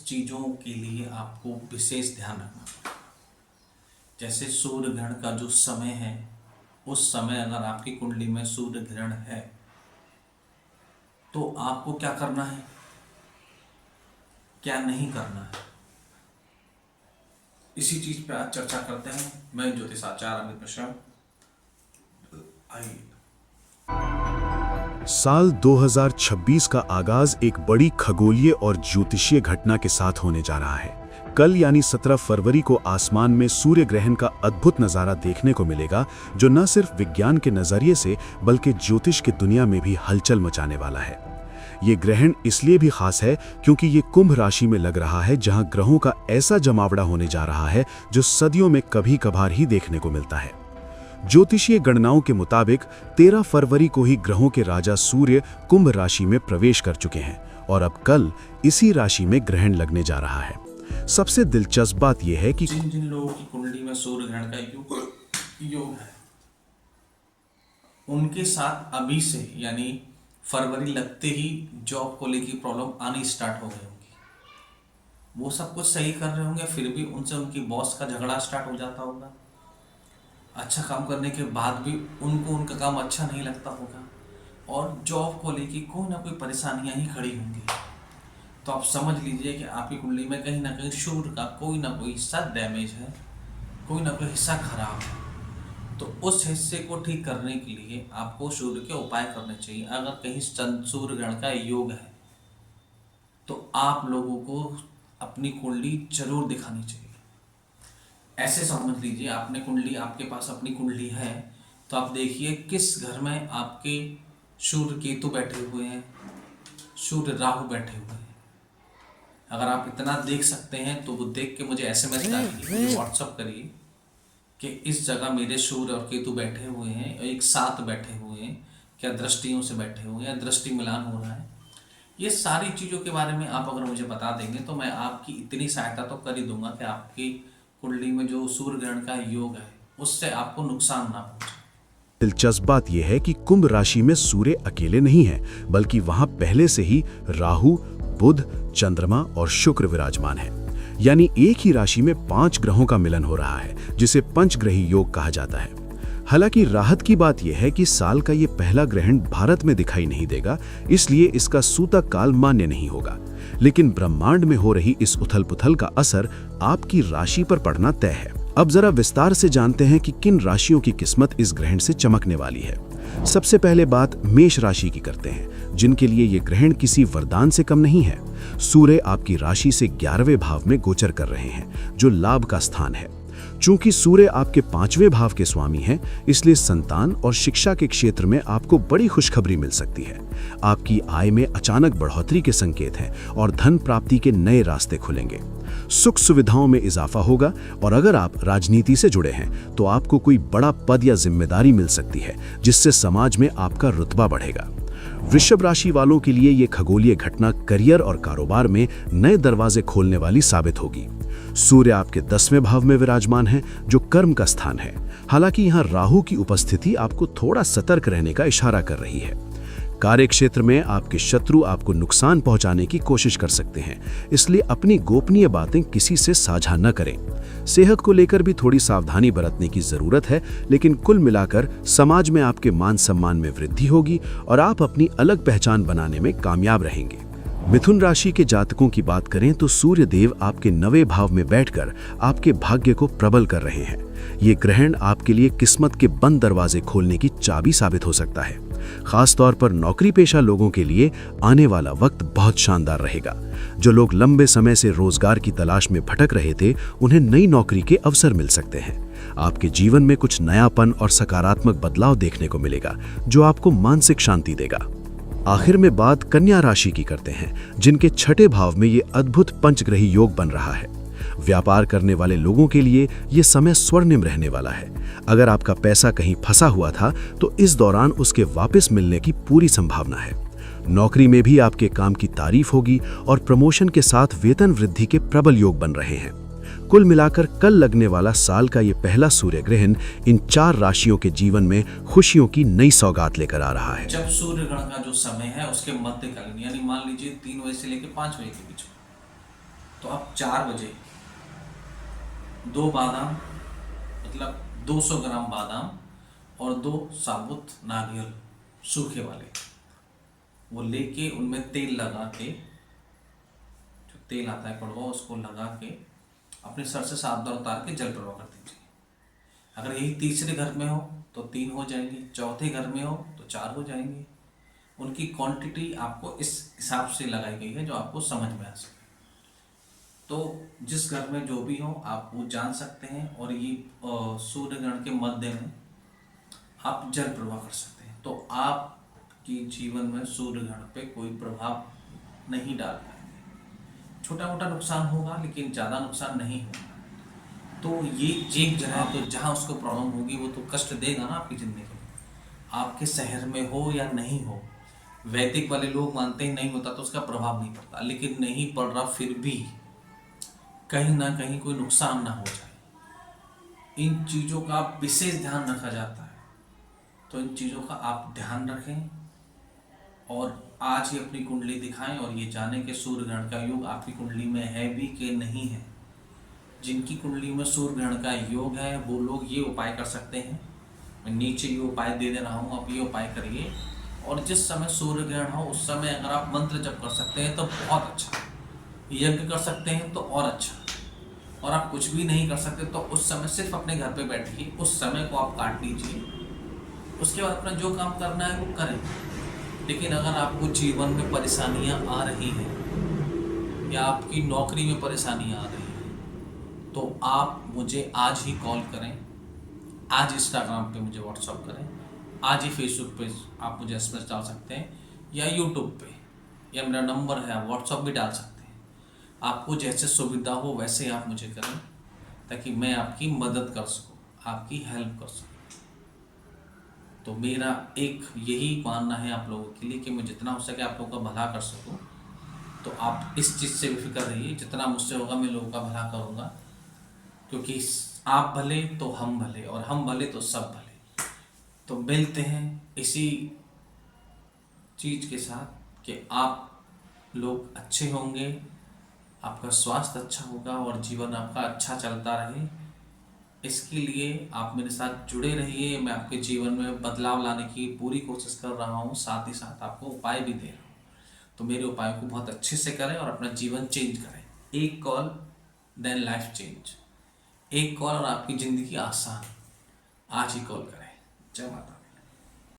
चीज़ों के लिए आपको विशेष ध्यान रखना पड़ेगा। जैसे सूर्य ग्रहण का जो समय है, उस समय अगर आपकी कुंडली में सूर्य ग्रहण है तो आपको क्या करना है, क्या नहीं करना है, इसी चीज पे आज चर्चा करते हैं। मैं ज्योतिषाचार्य अमित मिश्रा। आइए। साल 2026 का आगाज एक बड़ी खगोलीय और ज्योतिषीय घटना के साथ होने जा रहा है। कल यानी 17 फरवरी को आसमान में सूर्य ग्रहण का अद्भुत नज़ारा देखने को मिलेगा, जो न सिर्फ विज्ञान के नज़रिए से बल्कि ज्योतिष की दुनिया में भी हलचल मचाने वाला है। ये ग्रहण इसलिए भी खास है क्योंकि ये कुंभ राशि में लग रहा है, जहां ग्रहों का ऐसा जमावड़ा होने जा रहा है जो सदियों में कभी कभार ही देखने को मिलता है। ज्योतिषीय गणनाओं के मुताबिक 13 फरवरी को ही ग्रहों के राजा सूर्य कुंभ राशि में प्रवेश कर चुके हैं और अब कल इसी राशि में ग्रहण लगने जा रहा है। सबसे दिलचस्प बात यह है कि जिन लोगों की कुंडली में सूर्य ग्रहण का योग है, उनके साथ अभी से यानी फरवरी लगते ही जॉब को लेकर प्रॉब्लम आनी स्टार्ट हो गई होंगी। वो सब कुछ सही कर रहे होंगे, फिर भी उनसे उनकी बॉस का झगड़ा स्टार्ट हो जाता होगा। अच्छा काम करने के बाद भी उनको उनका काम अच्छा नहीं लगता होगा और जॉब को लेकर कोई ना कोई परेशानियां ही खड़ी होंगी। तो आप समझ लीजिए कि आपकी कुंडली में कहीं ना कहीं सूर्य का कोई ना कोई हिस्सा डैमेज है, कोई ना कोई हिस्सा खराब है। तो उस हिस्से को ठीक करने के लिए आपको सूर्य के उपाय करने चाहिए। अगर कहीं सूर्य ग्रहण का योग है तो आप लोगों को अपनी कुंडली जरूर दिखानी चाहिए। ऐसे समझ लीजिए आपने कुंडली, आपके पास अपनी कुंडली है तो आप देखिए किस घर में आपके सूर्य केतु बैठे हुए हैं, सूर्य राहु बैठे हुए हैं। अगर आप इतना देख सकते हैं तो वो देख के मुझे SMS डालिए, व्हाट्सअप करिए कि इस जगह मेरे सूर्य और केतु बैठे हुए हैं और एक साथ बैठे हुए हैं, क्या दृष्टियों से बैठे हुए हैं, दृष्टि मिलान हो रहा है। ये सारी चीज़ों के बारे में आप अगर मुझे बता देंगे तो मैं आपकी इतनी सहायता तो कर ही दूंगा कि आपकी कुंडली में जो सूर्य ग्रहण का योग है उससे आपको नुकसान ना पहुंचे। दिलचस्प बात यह है कि कुंभ राशि में सूर्य अकेले नहीं है, बल्कि वहां पहले से ही राहु, बुध, चंद्रमा और शुक्र विराजमान है। यानी एक ही राशि में 5 ग्रहों का मिलन हो रहा है, जिसे पंचग्रही योग कहा जाता है। हालांकि राहत की बात यह है कि साल का ये पहला ग्रहण भारत में दिखाई नहीं देगा, इसलिए इसका सूतक काल मान्य नहीं होगा। लेकिन ब्रह्मांड में हो रही इस उथल-पुथल का असर आपकी राशि पर पड़ना तय है। अब जरा विस्तार से जानते हैं कि किन राशियों की किस्मत इस ग्रहण से चमकने वाली है। सबसे पहले बात मेष राशि की करते हैं, जिनके लिए ये ग्रहण किसी वरदान से कम नहीं है। सूर्य आपकी राशि से 11वें भाव में गोचर कर रहे हैं, जो लाभ का स्थान है। चूंकि सूर्य आपके 5वें भाव के स्वामी हैं, इसलिए संतान और शिक्षा के क्षेत्र में आपको बड़ी खुशखबरी मिल सकती है। आपकी आय में अचानक बढ़ोतरी के संकेत हैं और धन प्राप्ति के नए रास्ते खुलेंगे। सुख सुविधाओं में इजाफा होगा और अगर आप राजनीति से जुड़े हैं तो आपको कोई बड़ा पद या जिम्मेदारी मिल सकती है, जिससे समाज में आपका रुतबा बढ़ेगा। वृषभ राशि वालों के लिए ये खगोलीय घटना करियर और कारोबार में नए दरवाजे खोलने वाली साबित होगी। सूर्य आपके 10वें भाव में विराजमान है, जो कर्म का स्थान है। हालांकि यहाँ राहु की उपस्थिति आपको थोड़ा सतर्क रहने का इशारा कर रही है। कार्य क्षेत्र में आपके शत्रु आपको नुकसान पहुंचाने की कोशिश कर सकते हैं, इसलिए अपनी गोपनीय बातें किसी से साझा न करें। सेहत को लेकर भी थोड़ी सावधानी बरतने की जरूरत है, लेकिन कुल मिलाकर समाज में आपके मान सम्मान में वृद्धि होगी और आप अपनी अलग पहचान बनाने में कामयाब रहेंगे। मिथुन राशि के जातकों की बात करें तो सूर्य देव आपके 9वें भाव में बैठकर आपके भाग्य को प्रबल कर रहे हैं। ये ग्रहण आपके लिए किस्मत के बंद दरवाजे खोलने की चाबी साबित हो सकता है। खास तौर पर नौकरी पेशा लोगों के लिए आने वाला वक्त बहुत शानदार रहेगा। जो लोग लंबे समय से रोजगार की तलाश में भटक रहे थे, उन्हें नई नौकरी के अवसर मिल सकते हैं। आपके जीवन में कुछ नयापन और सकारात्मक बदलाव देखने को मिलेगा, जो आपको मानसिक शांति देगा। आखिर में बात कन्या राशि की करते हैं, जिनके 6ठे भाव में ये अद्भुत पंचग्रही योग बन रहा है। व्यापार करने वाले लोगों के लिए ये समय स्वर्णिम रहने वाला है। अगर आपका पैसा कहीं फंसा हुआ था तो इस दौरान उसके वापस मिलने की पूरी संभावना है। नौकरी में भी आपके काम की तारीफ होगी और प्रमोशन के साथ वेतन वृद्धि के प्रबल योग बन रहे हैं। कुल मिलाकर कल लगने वाला साल का ये पहला सूर्य ग्रहण इन 4 राशियों के जीवन में खुशियों की नई सौगात लेकर आ रहा है। जब सूर्य ग्रहण का जो समय है उसके मध्यकालीन यानी मान लीजिए 3 बजे से लेकर 5 बजे के बीच में तो आप 4 बजे 2 बादाम, मतलब 200 ग्राम बादाम और 2 साबुत नारियल सूखे वाले, वो लेके उनमें तेल लगा के, जो तेल आता है कड़वा, उसको लगा के अपने सर से 7 बार उतार के जल प्रवाह कर दीजिए। अगर यही तीसरे घर में हो तो 3 हो जाएंगे, चौथे घर में हो तो 4 हो जाएंगे। उनकी क्वांटिटी आपको इस हिसाब से लगाई गई है जो आपको समझ में आ सके। तो जिस घर में जो भी हो आप वो जान सकते हैं, और ये सूर्य ग्रहण के मध्य में आप जल प्रवाह कर सकते हैं, तो आपके जीवन में सूर्य ग्रहण पे कोई प्रभाव नहीं डाल पाएंगे। छोटा मोटा नुकसान होगा लेकिन ज़्यादा नुकसान नहीं होगा। तो ये एक जगह है, तो जहाँ उसको प्रॉब्लम होगी वो तो कष्ट देगा ना आपकी ज़िंदगी में, आपके शहर में हो या नहीं हो। वैदिक वाले लोग मानते हैं नहीं होता तो उसका प्रभाव नहीं पड़ता, लेकिन नहीं पड़ रहा फिर भी कहीं ना कहीं कोई नुकसान ना हो जाए, इन चीज़ों का विशेष ध्यान रखा जाता है। तो इन चीज़ों का आप ध्यान रखें और आज ही अपनी कुंडली दिखाएं और ये जानें कि सूर्य ग्रहण का योग आपकी कुंडली में है भी कि नहीं है। जिनकी कुंडली में सूर्य ग्रहण का योग है वो लोग ये उपाय कर सकते हैं। मैं नीचे ये उपाय दे दे रहा हूँ, आप ये उपाय करिए। और जिस समय सूर्य ग्रहण हो उस समय अगर आप मंत्र जप कर सकते हैं तो बहुत अच्छा, यज्ञ कर सकते हैं तो और अच्छा, और आप कुछ भी नहीं कर सकते तो उस समय सिर्फ अपने घर पे बैठिए, उस समय को आप काट लीजिए, उसके बाद अपना जो काम करना है वो करें। लेकिन अगर आपको जीवन में परेशानियां आ रही हैं या आपकी नौकरी में परेशानियां आ रही हैं तो आप मुझे आज ही कॉल करें, आज इंस्टाग्राम पे मुझे व्हाट्सअप करें, आज ही फेसबुक पे आप मुझे एसएमएस डाल सकते हैं, या यूट्यूब पे, या मेरा नंबर है, आप व्हाट्सअप भी डाल सकते हैं। आपको जैसे सुविधा हो वैसे आप मुझे करें ताकि मैं आपकी मदद कर सकूं, आपकी हेल्प कर सकूं। तो मेरा एक यही मानना है आप लोगों के लिए कि मैं जितना हो सके आप लोगों का भला कर सकूं। तो आप इस चीज़ से बेफिक्र रहिए, जितना मुझसे होगा मैं लोगों का भला करूंगा, क्योंकि आप भले तो हम भले, और हम भले तो सब भले। तो मिलते हैं इसी चीज़ के साथ कि आप लोग अच्छे होंगे, आपका स्वास्थ्य अच्छा होगा और जीवन आपका अच्छा चलता रहे। इसके लिए आप मेरे साथ जुड़े रहिए। मैं आपके जीवन में बदलाव लाने की पूरी कोशिश कर रहा हूँ, साथ ही साथ आपको उपाय भी दे रहा हूँ। तो मेरे उपाय को बहुत अच्छे से करें और अपना जीवन चेंज करें। एक कॉल देन लाइफ चेंज, एक कॉल और आपकी ज़िंदगी आसान। आज ही कॉल करें। जय माता।